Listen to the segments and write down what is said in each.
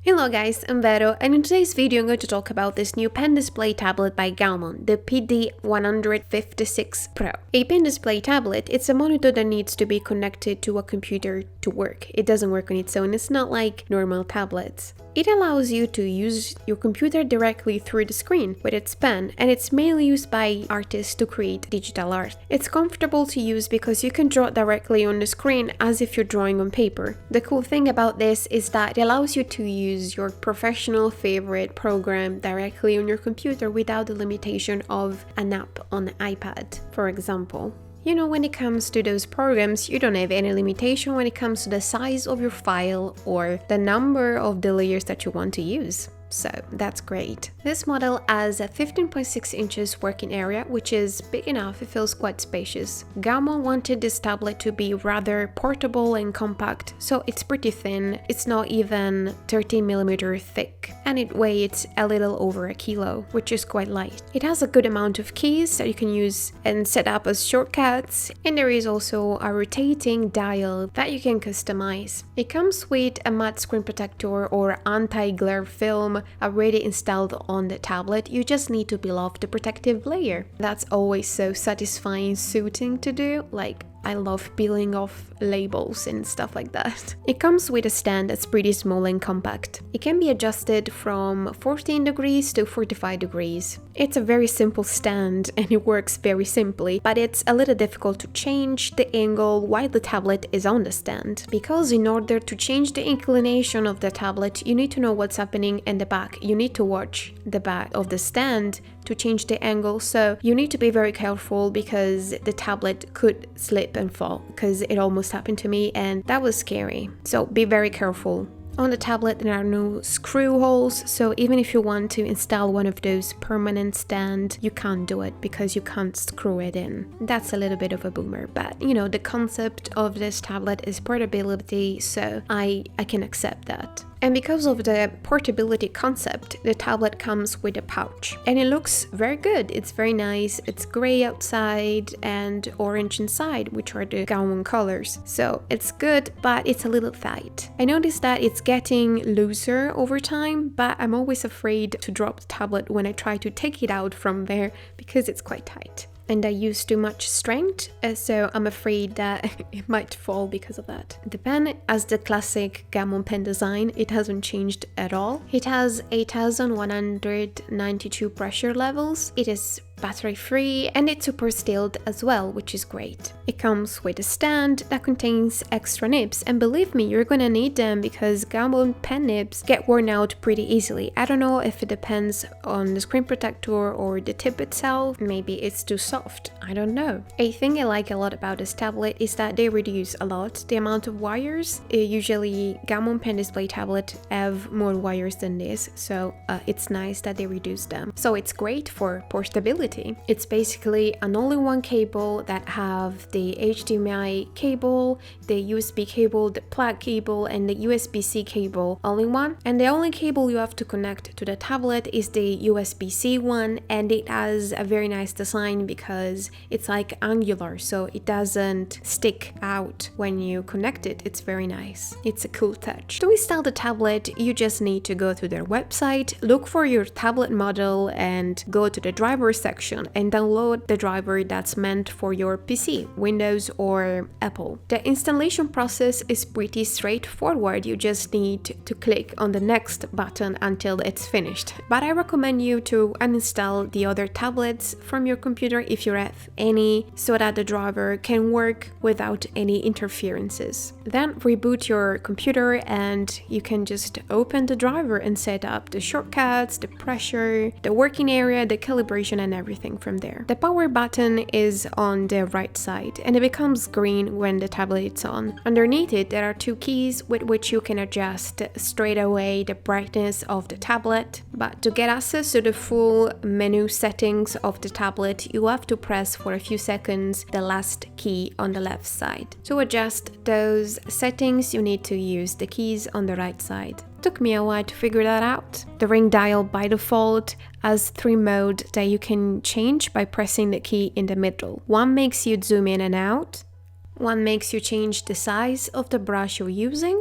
Hello guys, I'm Vero, and in today's video I'm going to talk about this new pen display tablet by Gaomon, the Pd156 Pro. A pen display tablet, it's a monitor that needs to be connected to a computer to work. It doesn't work on its own, it's not like normal tablets. It allows you to use your computer directly through the screen with its pen, and it's mainly used by artists to create digital art. It's comfortable to use because you can draw directly on the screen as if you're drawing on paper. The cool thing about this is that it allows you to use your professional favorite program directly on your computer without the limitation of an app on the iPad, for example. You know, when it comes to those programs, you don't have any limitation when it comes to the size of your file or the number of the layers that you want to use. So that's great. This model has a 15.6 inches working area, which is big enough, it feels quite spacious. Gaomon wanted this tablet to be rather portable and compact, so it's pretty thin, it's not even 13mm thick, and it weighs a little over a kilo, which is quite light. It has a good amount of keys that you can use and set up as shortcuts, and there is also a rotating dial that you can customize. It comes with a matte screen protector or anti-glare film already installed on the tablet. You just need to peel off the protective layer. That's always so satisfying, soothing to do. Like, I love peeling off labels and stuff like that. It comes with a stand that's pretty small and compact. It can be adjusted from 14 degrees to 45 degrees. It's a very simple stand and it works very simply, but it's a little difficult to change the angle while the tablet is on the stand. Because in order to change the inclination of the tablet, you need to know what's happening in the back. You need to watch the back of the stand to change the angle, so you need to be very careful because the tablet could slip and fall, because it almost happened to me and that was scary. So be very careful. On the tablet there are no screw holes, so even if you want to install one of those permanent stands, you can't do it because you can't screw it in. That's a little bit of a boomer, but you know, the concept of this tablet is portability, so I can accept that. And because of the portability concept, the tablet comes with a pouch. And it looks very good, it's very nice, it's grey outside and orange inside, which are the Gaomon colors. So it's good, but it's a little tight. I noticed that it's getting looser over time, but I'm always afraid to drop the tablet when I try to take it out from there because it's quite tight. And I use too much strength, so I'm afraid that it might fall because of that. The pen has the classic Gaomon pen design, it hasn't changed at all. It has 8192 pressure levels, it is battery free, and it's super sealed as well, which is great. It comes with a stand that contains extra nibs, and believe me, you're gonna need them because Gaomon pen nibs get worn out pretty easily. I don't know if it depends on the screen protector or the tip itself, maybe it's too soft, I don't know. A thing I like a lot about this tablet is that they reduce a lot the amount of wires. Usually Gaomon pen display tablet have more wires than this, so it's nice that they reduce them. So it's great for portability. It's basically an all-in-one cable that have the HDMI cable, the USB cable, the plug cable, and the USB-C cable all in one. And the only cable you have to connect to the tablet is the USB-C one, and it has a very nice design because it's like angular, so it doesn't stick out when you connect it. It's very nice. It's a cool touch. To install the tablet, you just need to go to their website, look for your tablet model, and go to the driver section and download the driver that's meant for your PC, Windows or Apple. The installation process is pretty straightforward, you just need to click on the next button until it's finished. But I recommend you to uninstall the other tablets from your computer if you have any, so that the driver can work without any interferences. Then reboot your computer and you can just open the driver and set up the shortcuts, the pressure, the working area, the calibration, and everything from there. The power button is on the right side and it becomes green when the tablet is on. Underneath it there are two keys with which you can adjust straight away the brightness of the tablet, but to get access to the full menu settings of the tablet you have to press for a few seconds the last key on the left side. To adjust those settings you need to use the keys on the right side. Took me a while to figure that out. The ring dial by default has 3 modes that you can change by pressing the key in the middle. One makes you zoom in and out, one makes you change the size of the brush you're using,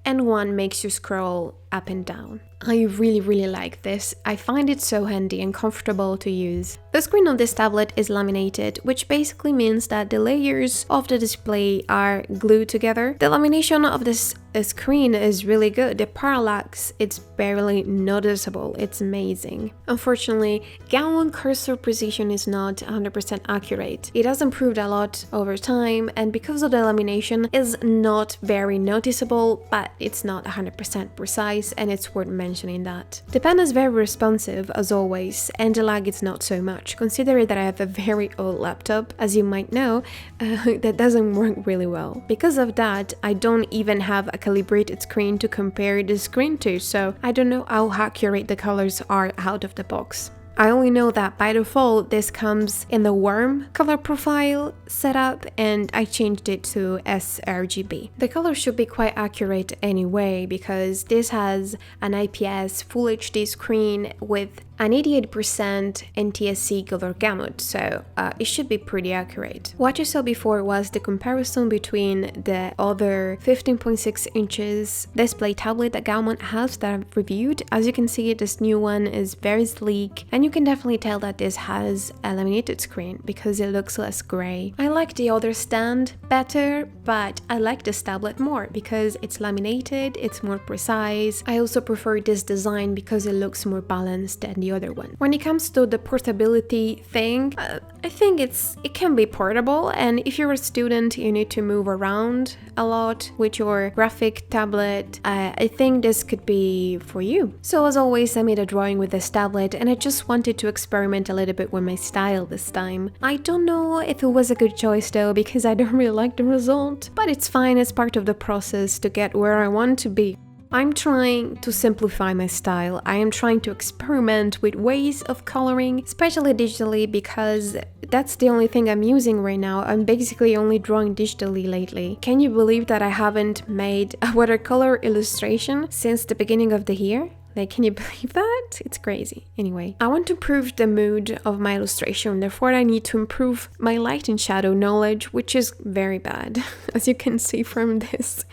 and one makes you scroll up and down. I really like this. I find it so handy and comfortable to use. The screen of this tablet is laminated, which basically means that the layers of the display are glued together. The lamination of this screen is really good. The parallax, it's barely noticeable. It's amazing. Unfortunately, Gaomon cursor precision is not 100% accurate. It has improved a lot over time, and because of the lamination, is not very noticeable, but it's not 100% precise, and it's worth mentioning that. The pen is very responsive as always, and the lag is not so much, considering that I have a very old laptop, as you might know, that doesn't work really well. Because of that, I don't even have a calibrated screen to compare the screen to, so I don't know how accurate the colors are out of the box. I only know that by default this comes in the warm color profile setup, and I changed it to sRGB. The color should be quite accurate anyway, because this has an IPS Full HD screen with an 88% NTSC color gamut, so it should be pretty accurate. What you saw before was the comparison between the other 15.6 inches display tablet that Gaomon has that I've reviewed. As you can see, this new one is very sleek, and you can definitely tell that this has a laminated screen because it looks less gray. I like the other stand better, but I like this tablet more because it's laminated, it's more precise. I also prefer this design because it looks more balanced than the other one. When it comes to the portability thing, I think it can be portable, and if you're a student you need to move around a lot with your graphic tablet, I think this could be for you. So as always, I made a drawing with this tablet, and I just wanted to experiment a little bit with my style this time. I don't know if it was a good choice though, because I don't really like the result, but it's fine, it's part of the process to get where I want to be. I'm trying to simplify my style. I am trying to experiment with ways of coloring, especially digitally, because that's the only thing I'm using right now. I'm basically only drawing digitally lately. Can you believe that I haven't made a watercolor illustration since the beginning of the year? Like, can you believe that? It's crazy. Anyway, I want to improve the mood of my illustration, therefore I need to improve my light and shadow knowledge, which is very bad. As you can see from this,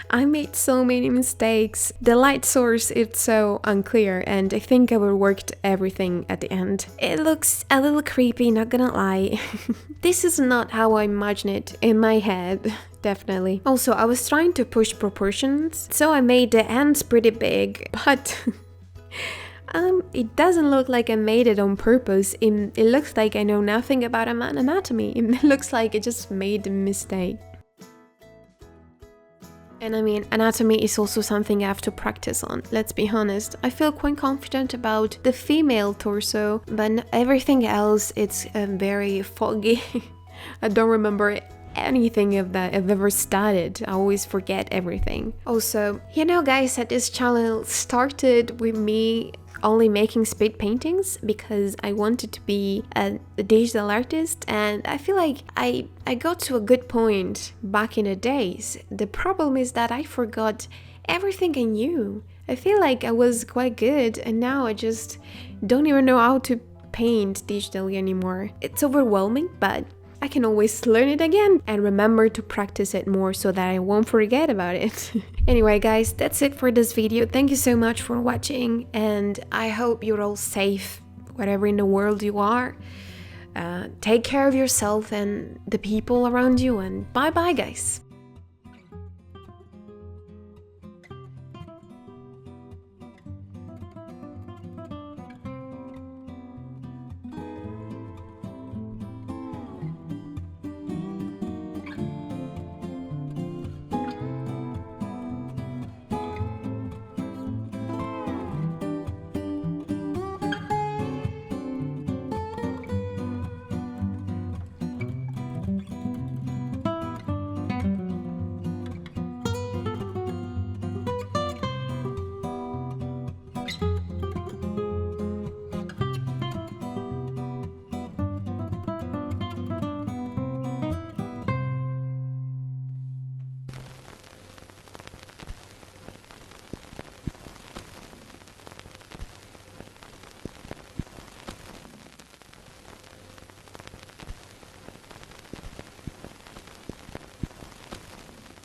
I made so many mistakes. The light source is so unclear, and I think I overworked everything at the end. It looks a little creepy, not gonna lie. This is not how I imagine it in my head. Definitely. Also, I was trying to push proportions, so I made the ends pretty big, but it doesn't look like I made it on purpose. It looks like I know nothing about anatomy. It looks like I just made a mistake. And I mean, anatomy is also something I have to practice on, let's be honest. I feel quite confident about the female torso, but everything else, it's very foggy. I don't remember anything of that I've ever studied. I always forget everything. Also, you know guys, that this channel started with me only making speed paintings because I wanted to be a digital artist, and I feel like I got to a good point back in the days. The problem is that I forgot everything I knew. I feel like I was quite good, and now I just don't even know how to paint digitally anymore. It's overwhelming, but I can always learn it again and remember to practice it more so that I won't forget about it. Anyway guys, that's it for this video. Thank you so much for watching, and I hope you're all safe wherever in the world you are. Take care of yourself and the people around you, and bye bye guys.